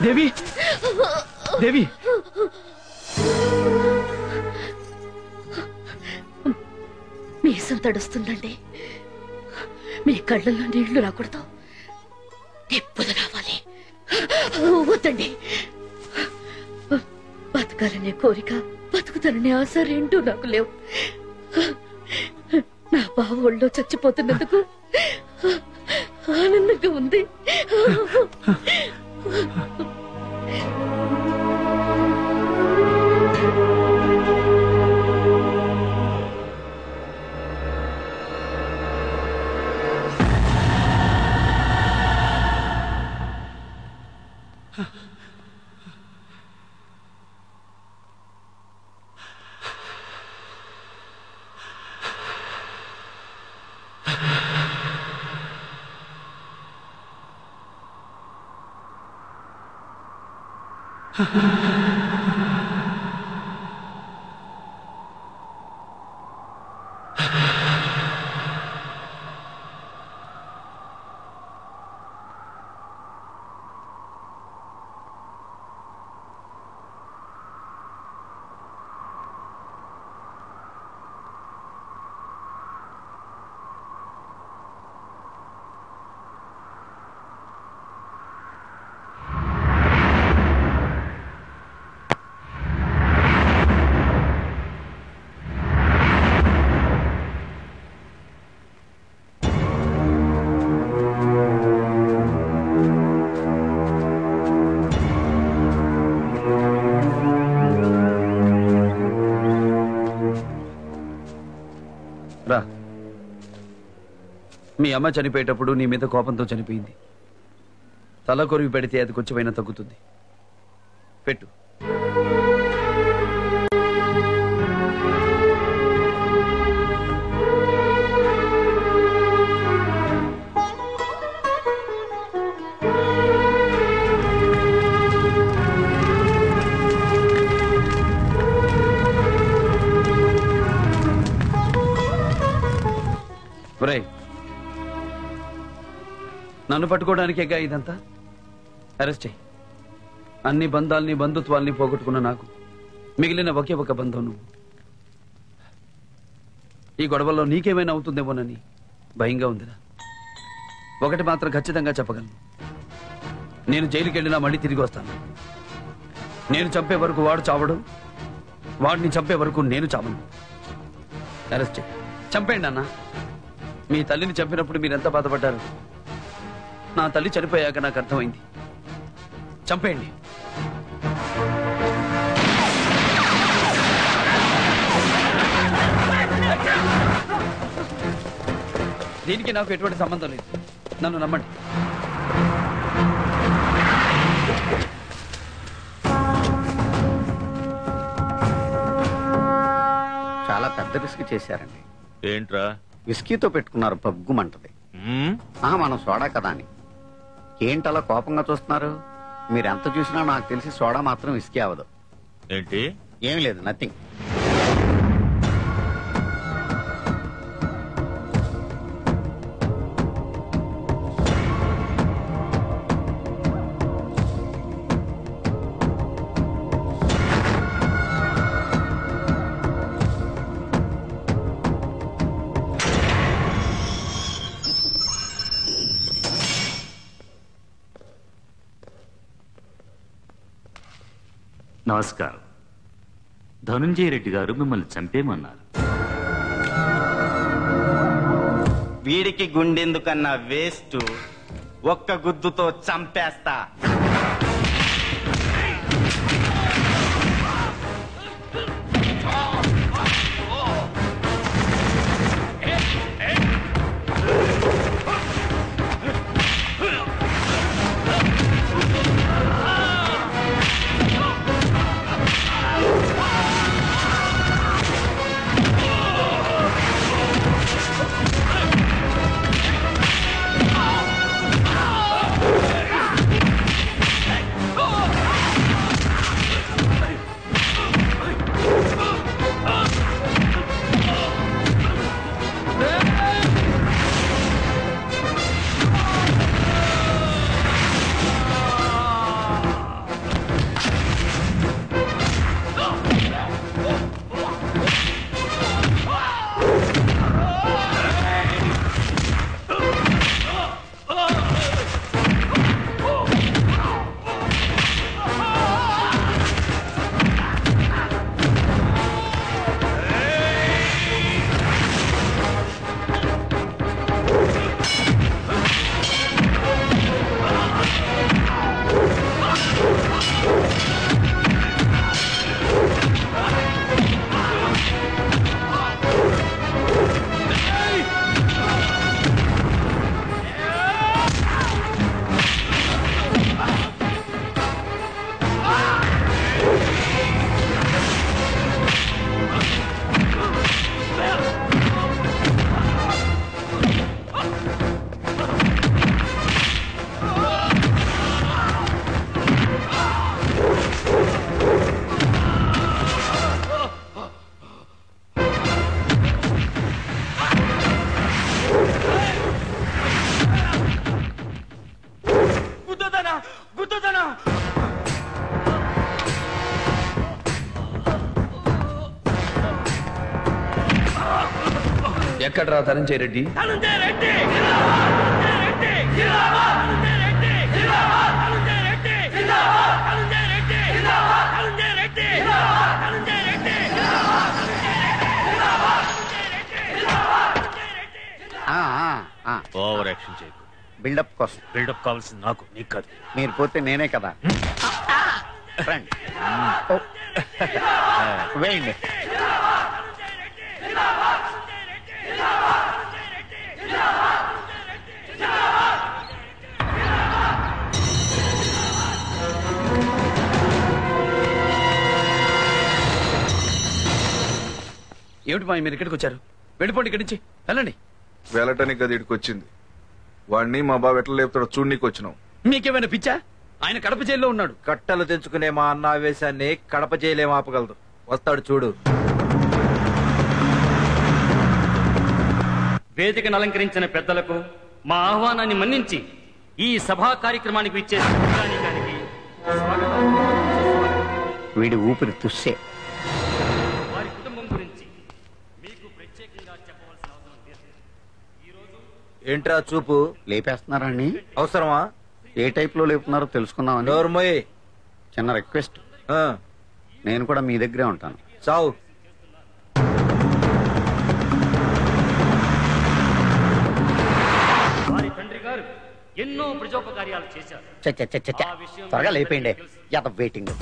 దేవి దేవి మీసం తడుస్తుందండి. మీ కళ్ళల్లో నీళ్లు రాకూడదు, నిప్పులు రావాలి. వద్దండి. బతకాలనే కోరిక, బతుకుతాననే ఆశ రెండూ నాకు లేవు. నా బావ ఒళ్ళో చచ్చిపోతున్నందుకు ఆనందంగా ఉంది. మీ అమ్మ చనిపోయేటప్పుడు నీ మీద కోపంతో చనిపోయింది. తల కొరివి పెడితే అది కొంచెమైనా తగ్గుతుంది. పెట్టు. నన్ను పట్టుకోవడానికేగా ఇదంతా? అరెస్ట్ చేయి. అన్ని బంధాల్ని బంధుత్వాల్ని పోగొట్టుకున్న నాకు మిగిలిన ఒకే ఒక బంధం నువ్వు. ఈ గొడవల్లో నీకేమైనా అవుతుందేమోనని భయంగా ఉందిరా. ఒకటి మాత్రం ఖచ్చితంగా చెప్పగలను, నేను జైలుకి వెళ్ళినా మళ్ళీ తిరిగి వస్తాను. నేను చంపే వరకు వాడు చావడు, వాడిని చంపే వరకు నేను చావను. అరెస్ట్ చేయి. చంపేయండి అన్న. మీ తల్లిని చంపినప్పుడు మీరెంత బాధపడ్డారు. నా తల్లి చనిపోయాక నాకు అర్థమైంది. చంపేయండి. దీనికి నాకు ఎటువంటి సంబంధం లేదు. నన్ను నమ్మండి. చాలా పెద్ద రిస్క్ చేశారండి. ఏంట్రా? విస్కీతో పెట్టుకున్నారు, పగ్గుమంటది. మనం సోడా కదా అని. ఏంటలా కోపంగా చూస్తున్నారు? మీరెంత చూసినా నాకు తెలిసి సోడా మాత్రం విస్కీ అవ్వదు. ఏంటి? ఏం లేదు, నథింగ్. నమస్కారం. ధనుంజయ రెడ్డి గారు మిమ్మల్ని చంపేమన్నారు. వీడికి గుండెందుకన్నా వేస్ట్, ఒక్క గుద్దుతో చంపేస్తా. చెప్తున్నాను. ఎక్కడ్రా ధనంజయ రెడ్డి? ఓవర్ యాక్షన్ చేయకు. బిల్డప్ కోసం. బిల్డప్ కావాల్సింది నాకు, నీకు కాదు. మీరు పోతే నేనే కదా. ఫ్రెండ్ వేయండి. ఏమిటి మా మీరు ఇక్కడికి వచ్చారు? వెళ్ళిపోండి ఇక్కడి నుంచి, వెళ్ళండి. వెళ్ళటానికి కదా ఇక్కడికి వచ్చింది. వాడిని మా బాబు ఎట్లా లేపుతాడో చూడనీకి వచ్చినాం. మీకేమైనా పిచ్చా? ఆయన కడప జైల్లో ఉన్నాడు. కట్టలు తెంచుకునే మా అన్న ఆవేశాన్ని కడప జైలేం ఆపగలదు. వస్తాడు చూడు. వేదికను అలంకరించిన పెద్దలకు మా ఆహ్వానాన్ని మన్నించి ఈ సభా కార్యక్రమానికి ఇచ్చే వీడి ఊపిరి తుస్సే. వారి కుటుంబం గురించి మీకు ప్రత్యేకంగా చెప్పవలసిన అవసరం లేదు. ఏంట్రా చూపు? లేపేస్తున్నారా అండి? అవసరమా? ఏ టైప్ లో లేపుతున్నారో తెలుసుకుందామని. నోర్మోయ్. చిన్న రిక్వెస్ట్, నేను కూడా మీ దగ్గరే ఉంటాను. చావు. వారి తండ్రి గారు ఎన్నో ప్రజోపకార్యాలు చేశారు. త్వరగా లేపేయండి. వెయిటింగ్.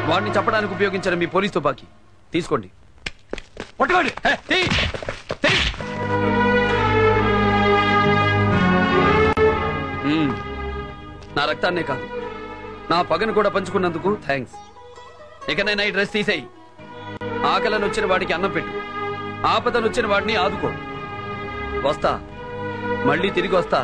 వాడిని చంపడానికి ఉపయోగించిన మీ పోలీస్ తుపాకీ తీసుకోండి. పట్టుకోండి. నా రక్తాన్నే కాదు, నా పగను కూడా పంచుకున్నందుకు థ్యాంక్స్. ఇకనైనా ఈ డ్రెస్ తీసేయి. ఆకలను వచ్చిన వాడికి అన్నం పెట్టు, ఆపదను వచ్చిన వాడిని ఆదుకో. వస్తా, మళ్ళీ తిరిగి వస్తా.